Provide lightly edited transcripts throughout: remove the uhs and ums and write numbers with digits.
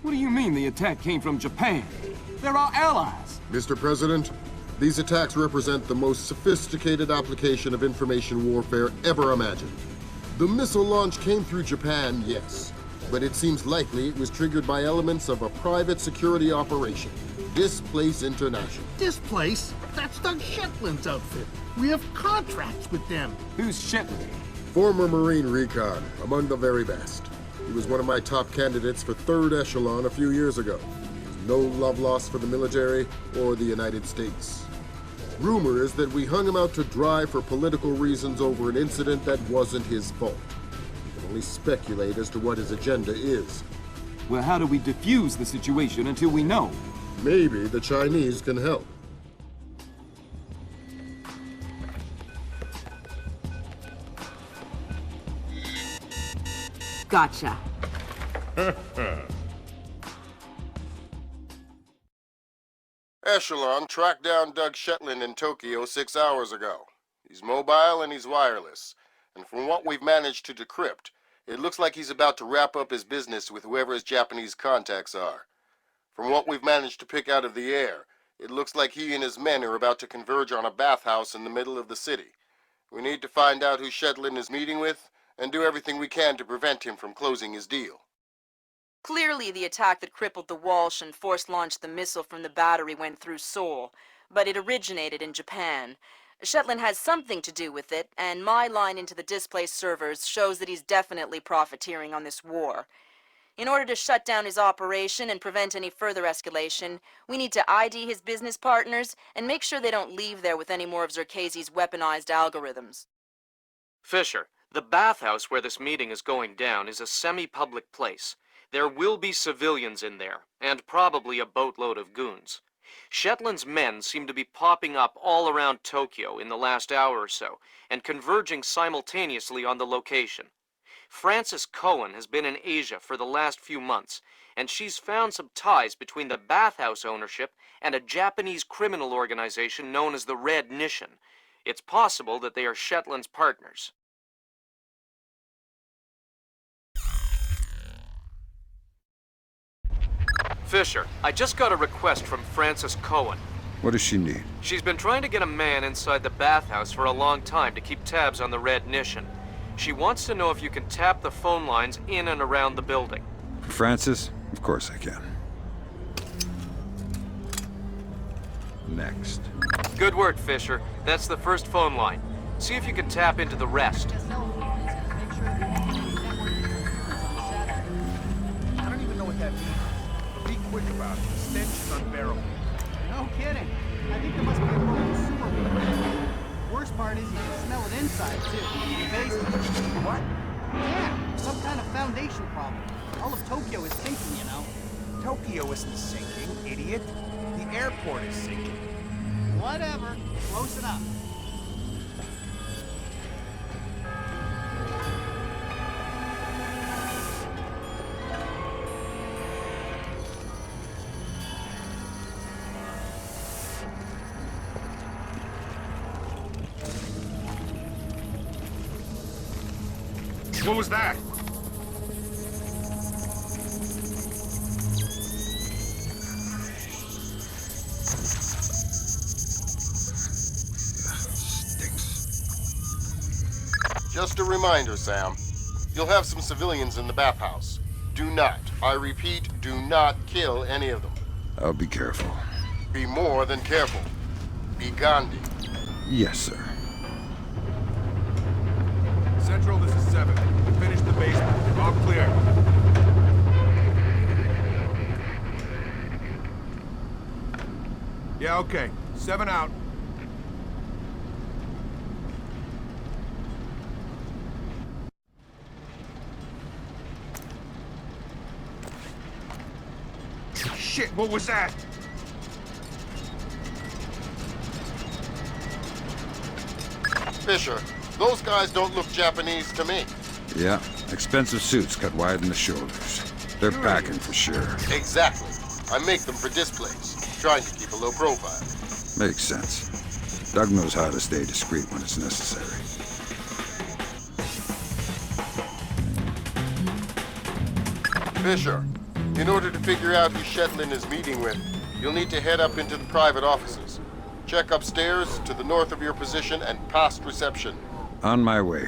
What do you mean the attack came from Japan? They're our allies. Mr. President, these attacks represent the most sophisticated application of information warfare ever imagined. The missile launch came through Japan, yes, but it seems likely it was triggered by elements of a private security operation. Displace International. Displace? That's Doug Shetland's outfit. We have contracts with them. Who's Shetland? Former Marine recon, among the very best. He was one of my top candidates for 3rd Echelon a few years ago. No love lost for the military or the United States. Rumor is that we hung him out to dry for political reasons over an incident that wasn't his fault. We can only speculate as to what his agenda is. Well, how do we defuse the situation until we know? Maybe the Chinese can help. Gotcha. Echelon tracked down Doug Shetland in Tokyo 6 hours ago. He's mobile and he's wireless. And from what we've managed to decrypt, it looks like he's about to wrap up his business with whoever his Japanese contacts are. From what we've managed to pick out of the air, it looks like he and his men are about to converge on a bathhouse in the middle of the city. We need to find out who Shetland is meeting with and do everything we can to prevent him from closing his deal. Clearly, the attack that crippled the Walsh and force-launched the missile from the battery went through Seoul, but it originated in Japan. Shetland has something to do with it, and my line into the displaced servers shows that he's definitely profiteering on this war. In order to shut down his operation and prevent any further escalation, we need to ID his business partners and make sure they don't leave there with any more of Zherkezi's weaponized algorithms. Fisher, the bathhouse where this meeting is going down is a semi-public place. There will be civilians in there, and probably a boatload of goons. Shetland's men seem to be popping up all around Tokyo in the last hour or so, and converging simultaneously on the location. Frances Cohen has been in Asia for the last few months, and she's found some ties between the bathhouse ownership and a Japanese criminal organization known as the Red Nishan. It's possible that they are Shetland's partners. Fisher, I just got a request from Frances Cohen. What does she need? She's been trying to get a man inside the bathhouse for a long time to keep tabs on the Red Nishan. She wants to know if you can tap the phone lines in and around the building. For Francis? Of course I can. Next. Good work, Fisher. That's the first phone line. See if you can tap into the rest. I don't even know what that means. But be quick about it. The stench is unbearable. No kidding. I think there must be a broken sewer pipe. Worst part is you can smell it inside, too. In the basement. What? Yeah, some kind of foundation problem. All of Tokyo is sinking, you know. Tokyo isn't sinking, idiot. The airport is sinking. Whatever. Close enough. What was that? Just a reminder, Sam. You'll have some civilians in the bathhouse. Do not, I repeat, do not kill any of them. I'll be careful. Be more than careful. Be Gandhi. Yes, sir. Central, this is 7. Finish the basement. All clear. Yeah, okay. 7 out. Shit, what was that? Fisher, those guys don't look Japanese to me. Yeah, expensive suits cut wide in the shoulders. They're packing for sure. Exactly. I make them for displays, trying to keep a low profile. Makes sense. Doug knows how to stay discreet when it's necessary. Fisher, In order to figure out who Shetland is meeting with, you'll need to head up into the private offices. Check upstairs to the north of your position and past reception. On my way.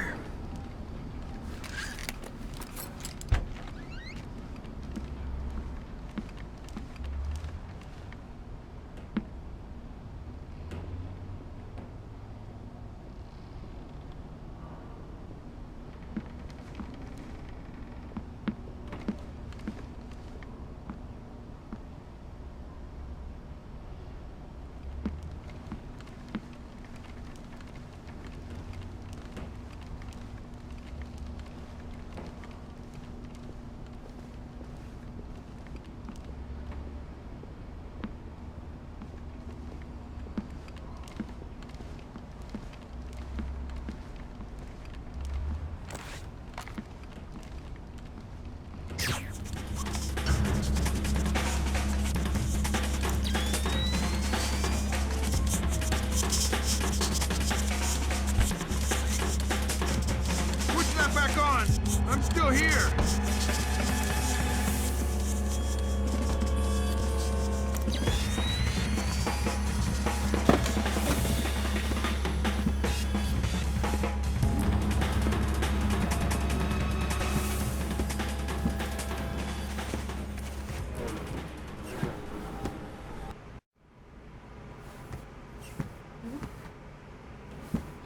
Switch that back on! I'm still here!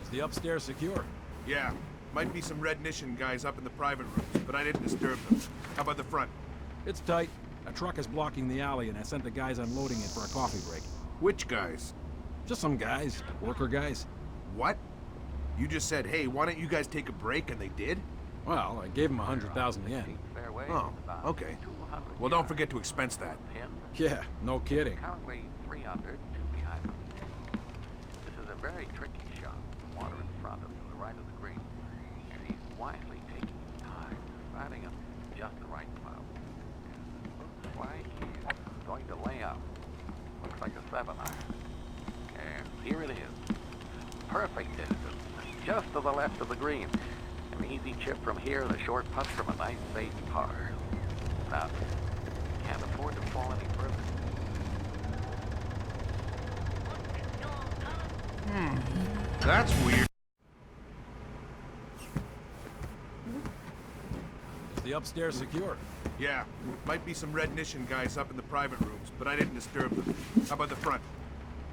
Is the upstairs secure? Yeah, might be some Red Nation guys up in the private rooms, but I didn't disturb them. How about the front? It's tight. A truck is blocking the alley, and I sent the guys unloading it for a coffee break. Which guys? Just some guys. Worker guys. What? You just said, hey, why don't you guys take a break, and they did? Well, I gave them 100,000 yen. Oh, okay. Well, don't forget to expense that. Yeah, no kidding. Currently 300, two behind them. This is a very tricky shot. Water in front of to the right of the green. And he's wisely taking his time, finding him just the right cloud. Looks like he's going to lay out. Looks like a 7-iron. And here it is. Perfect distance, just to the left of the green. An easy chip from here and a short putt from a nice safe par. Now, can't afford to fall any further. That's weird. Is the upstairs secure? Yeah, might be some Red Nation guys up in the private rooms, but I didn't disturb them. How about the front?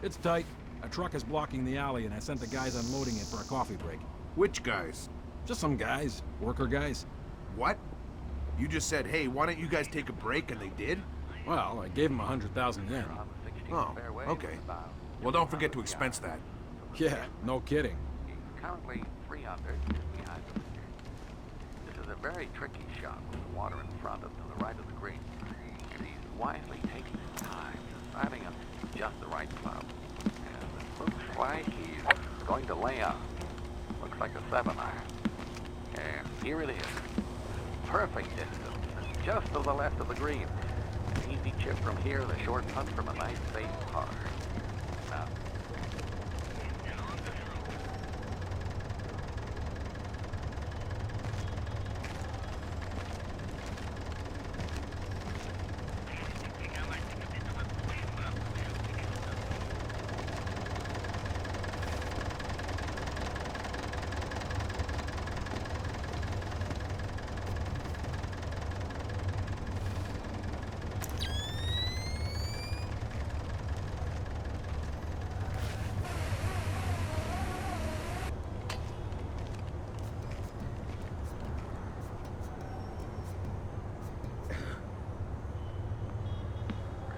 It's tight. A truck is blocking the alley, and I sent the guys unloading it for a coffee break. Which guys? Just some guys. Worker guys. What? You just said, hey, why don't you guys take a break, and they did? Well, I gave them 100,000 yen. On the 16th Oh, fairway okay. with about Well, don't forget to 200 expense that. yards. Yeah, no kidding. He's currently 300, two behind them. This is a very tricky shot with the water in front of to the right of the green. And he's wisely taking his time, deciding on just the right club. And it looks like he's going to lay out. Looks like a 7-iron. And here it is. Perfect distance, just to the left of the green. An easy chip from here and a short putt from a nice safe par. Now,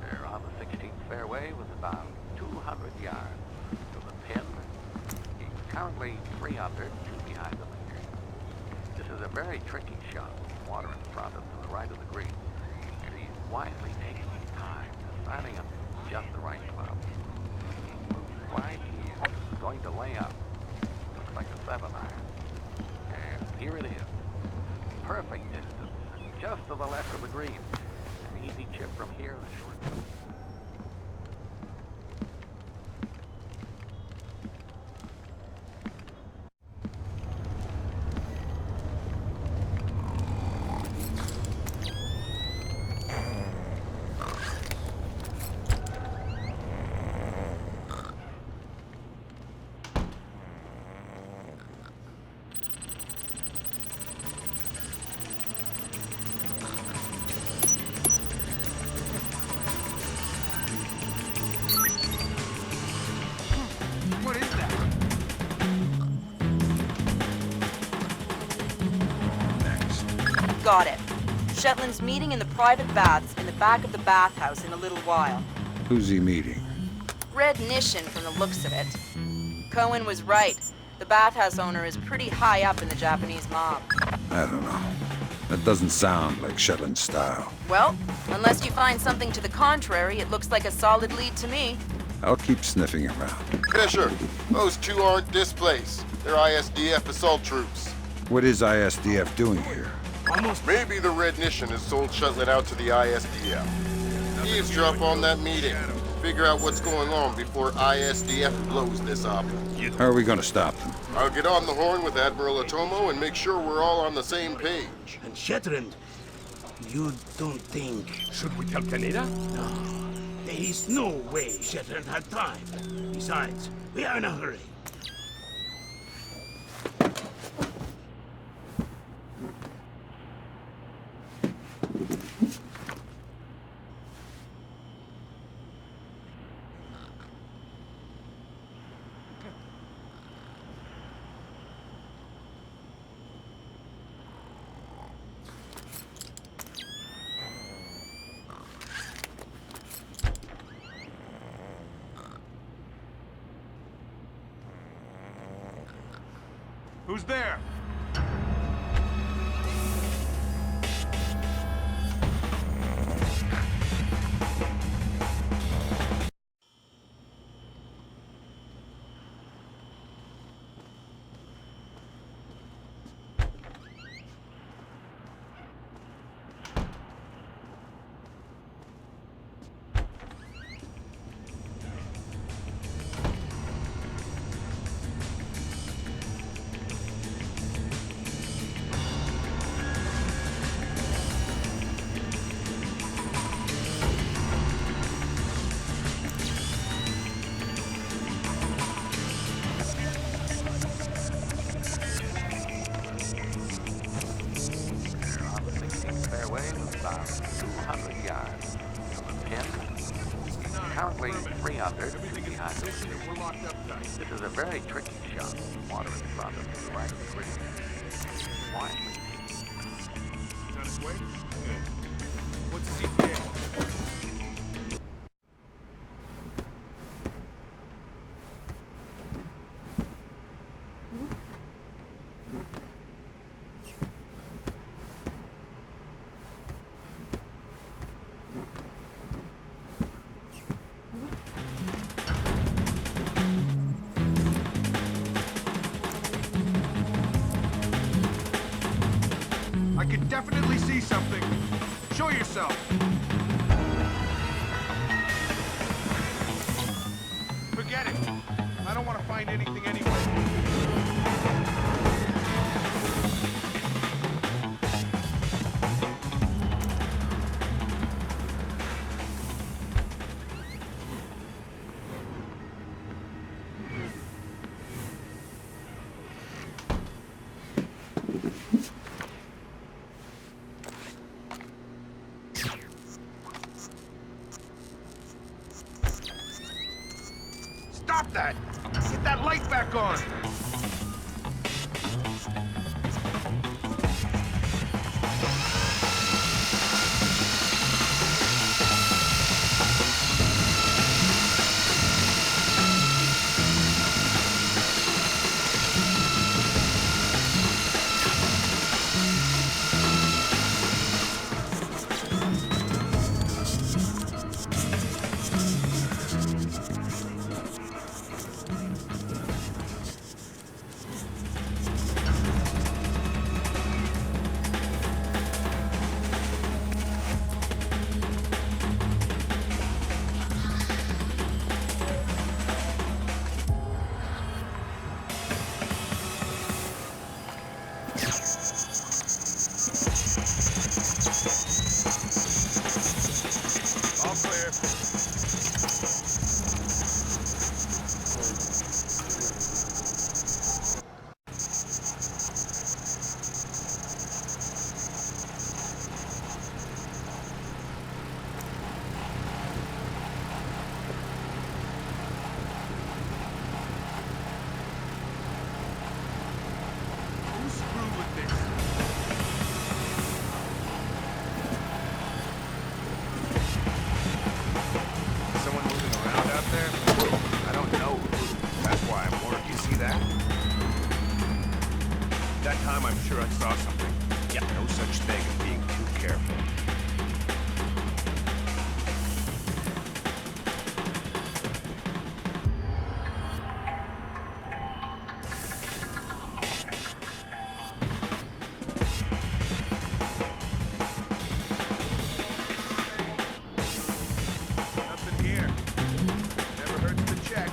they're on the 16th fairway with about 200 yards to the pin. He's currently 300, two behind them. This is a very tricky shot with water in front of to the right of the green. And he's wisely taking his time, deciding on just the right club. Looks like he's going to lay out. Looks like a 7-iron. And here it is. Perfect distance, just to the left of the green. An easy chip from here and a short putt. got it. Shetland's meeting in the private baths in the back of the bathhouse in a little while. Who's he meeting? Red Nishin from the looks of it. Cohen was right. The bathhouse owner is pretty high up in the Japanese mob. I don't know. That doesn't sound like Shetland's style. Well, unless you find something to the contrary, it looks like a solid lead to me. I'll keep sniffing around. Fisher, those two aren't displaced. They're ISDF assault troops. What is ISDF doing here? Maybe the Red Nishin has sold Shetland out to the ISDF. Eavesdrop on that meeting. Figure out what's going on before ISDF blows this up. How are we gonna stop them? I'll get on the horn with Admiral Otomo and make sure we're all on the same page. And Shetland, you don't think... Should we tell Kaneda? No, there is no way Shetland had time. Besides, we are in a hurry. Who's there? Fairway was about 200 yards from the pin. He's currently 3 under, 2 behind the lead. We're locked up tight. This is a very tricky shot. Water in front of him, right at the green. Quietly. Is that his way? Good. What's his ETA? I can definitely see something. Show yourself. Forget it. I don't want to find anything anyway. Stop that! Get that light back on! sure I saw something. Yeah, no such thing as being too careful. Nothing here. Never hurts to check.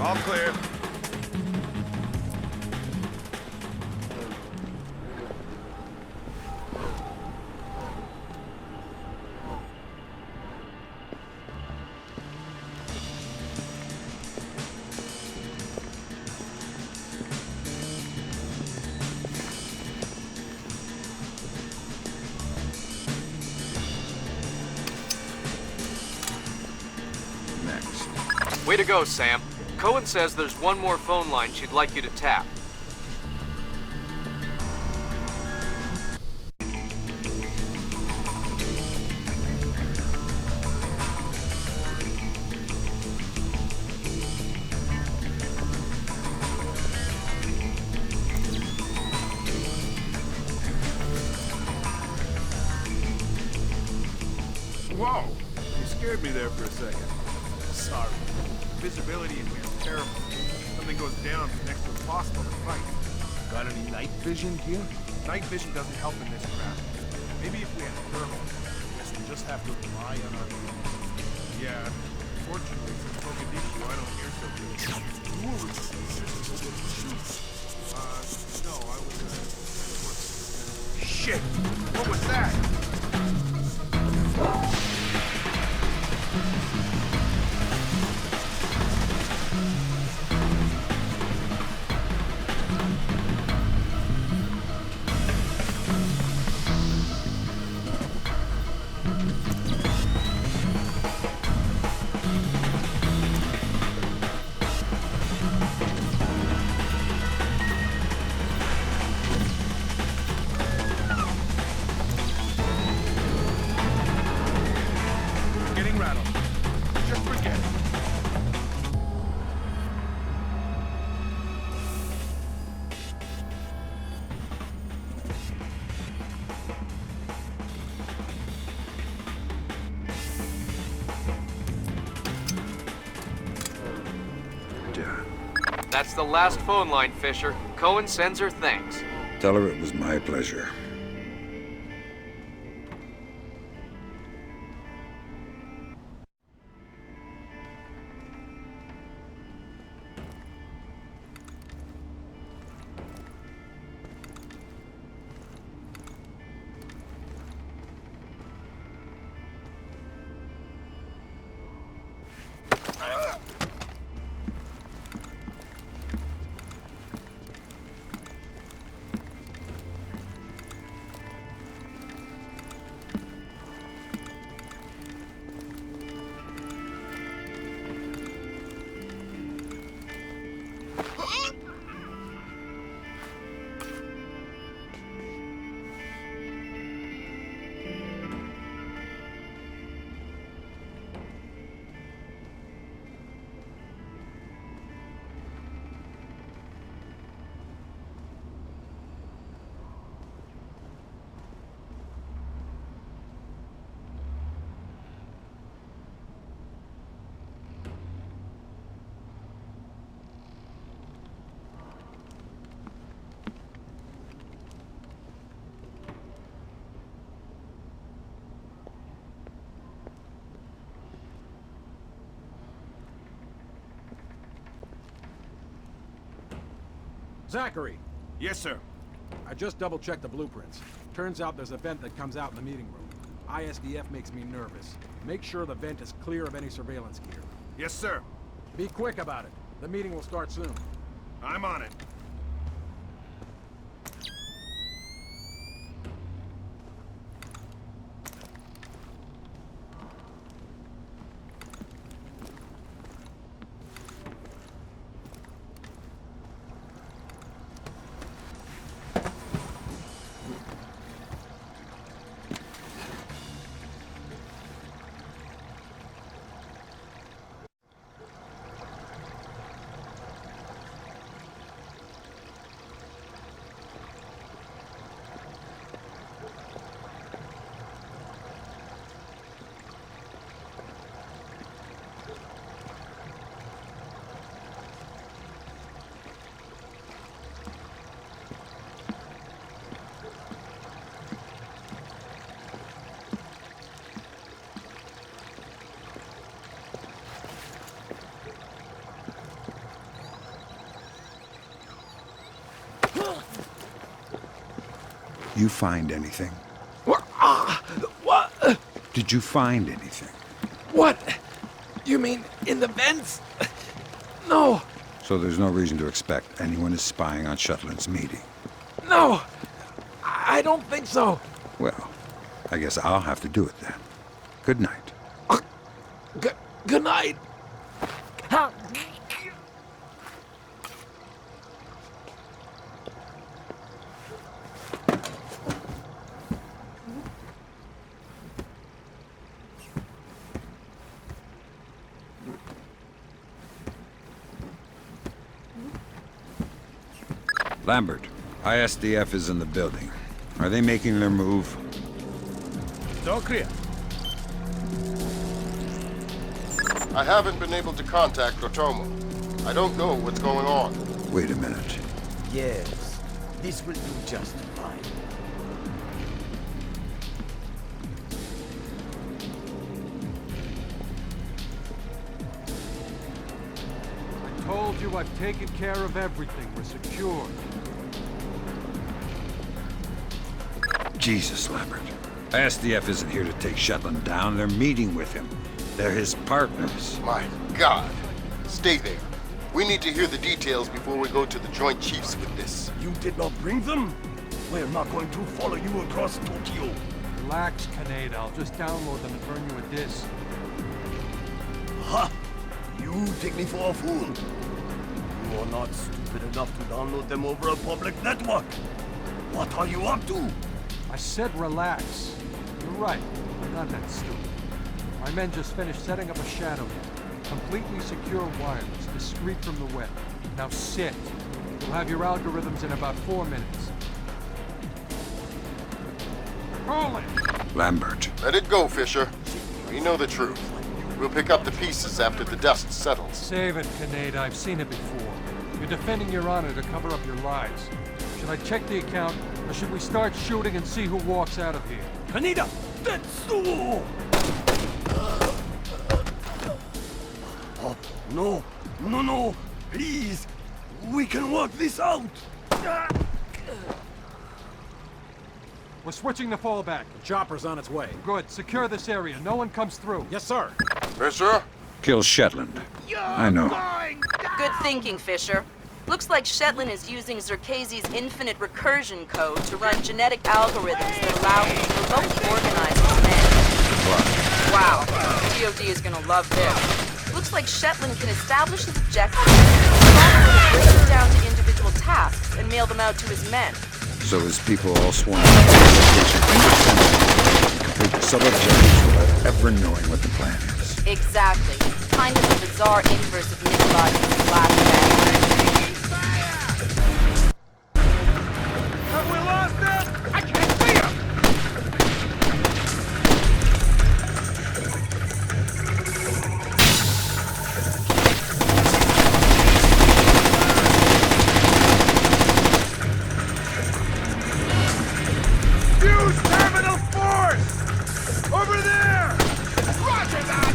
All clear. Next. Way to go, Sam. Cohen says there's one more phone line she'd like you to tap. Whoa! You scared me there for a second. Sorry. Visibility in here is terrible. Something goes down, it's next to impossible to fight. Got any night vision gear? Night vision doesn't help in this crowd. Maybe if we had thermal. Guess we just have to rely on our vision. Yeah. Fortunately, since Mogadishu, I don't hear so good. You were with Mogadishu? No, I was, Shit! What was that? Getting rattled. Just forget it. Done. That's the last phone line, Fisher. Cohen sends her thanks. Tell her it was my pleasure. Zachary, Yes, sir. I just double-checked the blueprints. Turns out there's a vent that comes out in the meeting room. ISDF makes me nervous. Make sure the vent is clear of any surveillance gear. Yes, sir. Be quick about it. The meeting will start soon. I'm on it. You find anything? What? Did you find anything? What? You mean in the vents? No. So there's no reason to expect anyone is spying on Shetland's meeting. No. I don't think so. Well, I guess I'll have to do it then. Good night. Good night. Lambert, ISDF is in the building. Are they making their move? All clear. I haven't been able to contact Otomo. I don't know what's going on. Wait a minute. Yes, this will do just fine. I told you I've taken care of everything. We're secure. Jesus, Lambert. ISDF isn't here to take Shetland down. They're meeting with him. They're his partners. My God. Stay there. We need to hear the details before we go to the Joint Chiefs with this. You did not bring them? We're not going to follow you across Tokyo. Relax, Kaneda. I'll just download them and burn you a disc. Ha! You take me for a fool. You are not stupid enough to download them over a public network. What are you up to? I said relax. You're right. I'm not that stupid. My men just finished setting up a shadow net. Completely secure wireless, discreet from the web. Now sit. You'll have your algorithms in about 4 minutes. Roll it! Lambert. Let it go, Fisher. We know the truth. We'll pick up the pieces after the dust settles. Save it, Kaneda. I've seen it before. You're defending your honor to cover up your lies. Should I check the account, or should we start shooting and see who walks out of here? Kaneda! Tetsuo! Oh, no! No! Please! We can work this out! We're switching the fallback. The chopper's on its way. Good. Secure this area. No one comes through. Yes, sir. Fisher? Kill Shetland. I know. Good thinking, Fisher. Looks like Shetland is using Zerkezi's infinite recursion code to run genetic algorithms that allow him to remotely organize his men. Wow. DOD is gonna love this. Looks like Shetland can establish his objectives, break them down to individual tasks, and mail them out to his men. So his people all sworn to complete the sub-objectives without ever knowing what the plan is. Exactly. Kind of a bizarre inverse of Nicolaus's last bag. Have we lost them? I can't see them! Use terminal force! Over there! Roger that!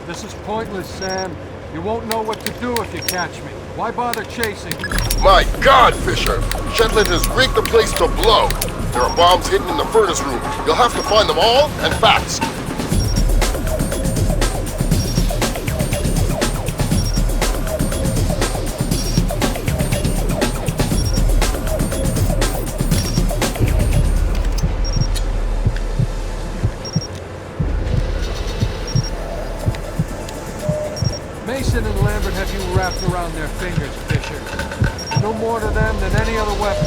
This is pointless, Sam. You won't know what to do if you catch me. Why bother chasing? My God, Fisher! Shetland has rigged the place to blow. There are bombs hidden in the furnace room. You'll have to find them all, and fast. Mason and Lambert have you wrapped around their fingers, Fisher. No more to them than any other weapon.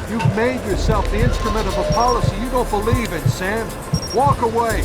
You've made yourself the instrument of a policy you don't believe in, Sam. Walk away.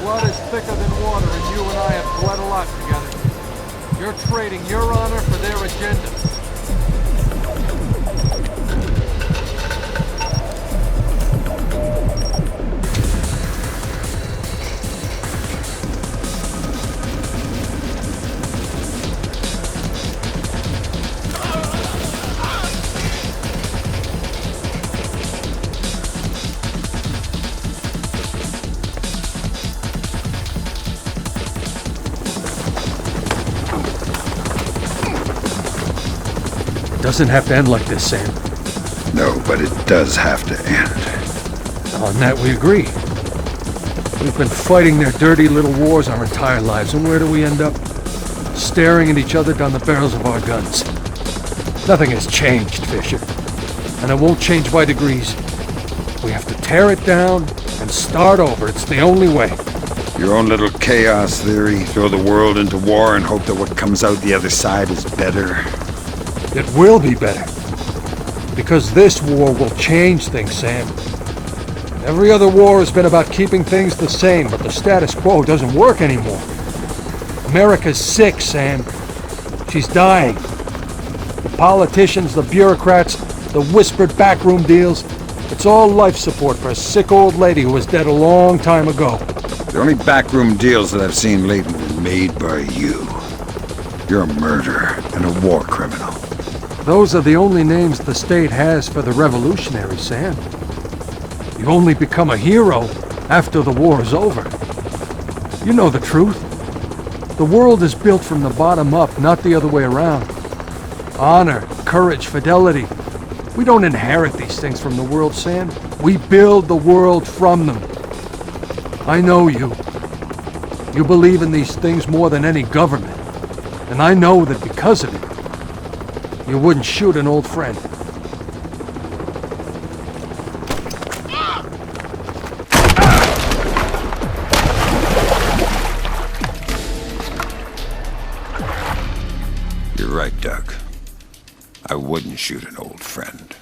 Blood is thicker than water, and you and I have bled a lot together. You're trading your honor for their agenda. Doesn't have to end like this, Sam. No, but it does have to end. On that we agree. We've been fighting their dirty little wars our entire lives, and where do we end up? Staring at each other down the barrels of our guns. Nothing has changed, Fisher. And it won't change by degrees. We have to tear it down and start over. It's the only way. Your own little chaos theory, throw the world into war and hope that what comes out the other side is better. It will be better. Because this war will change things, Sam. Every other war has been about keeping things the same, but the status quo doesn't work anymore. America's sick, Sam. She's dying. The politicians, the bureaucrats, the whispered backroom deals, it's all life support for a sick old lady who was dead a long time ago. The only backroom deals that I've seen lately were made by you. You're a murderer and a war criminal. Those are the only names the state has for the revolutionaries, Sam. You only become a hero after the war is over. You know the truth. The world is built from the bottom up, not the other way around. Honor, courage, fidelity. We don't inherit these things from the world, Sam. We build the world from them. I know you. You believe in these things more than any government. And I know that because of it, you wouldn't shoot an old friend. You're right, Doug. I wouldn't shoot an old friend.